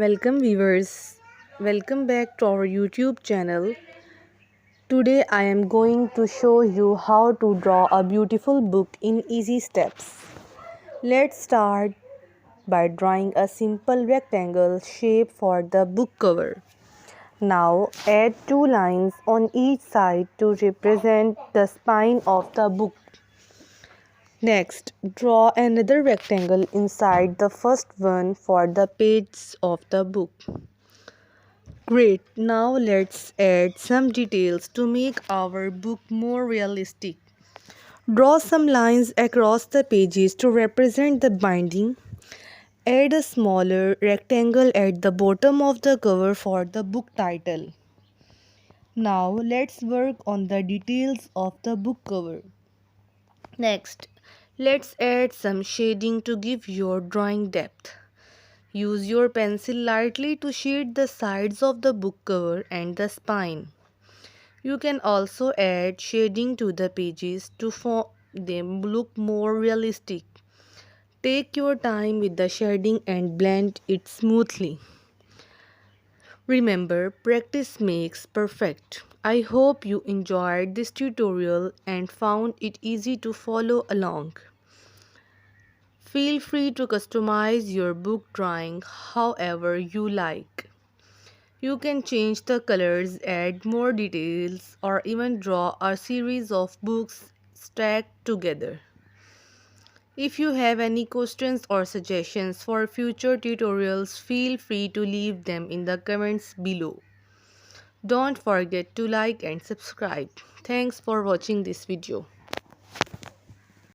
Welcome viewers. Welcome back to our YouTube channel. Today I am going to show you how to draw a beautiful book in easy steps. Let's start by drawing a simple rectangle shape for the book cover. Now add two lines on each side to represent the spine of the book. Next, draw another rectangle inside the first one for the pages of the book. Great, now let's add some details to make our book more realistic. Draw some lines across the pages to represent the binding. Add a smaller rectangle at the bottom of the cover for the book title. Now let's work on the details of the book cover. Next, let's add some shading to give your drawing depth. Use your pencil lightly to shade the sides of the book cover and the spine. You can also add shading to the pages to them look more realistic. Take your time with the shading and blend it smoothly. Remember, practice makes perfect. I hope you enjoyed this tutorial and found it easy to follow along. Feel free to customize your book drawing however you like. You can change the colors, add more details, or even draw a series of books stacked together. If you have any questions or suggestions for future tutorials, feel free to leave them in the comments below. Don't forget to like and subscribe. Thanks for watching this video.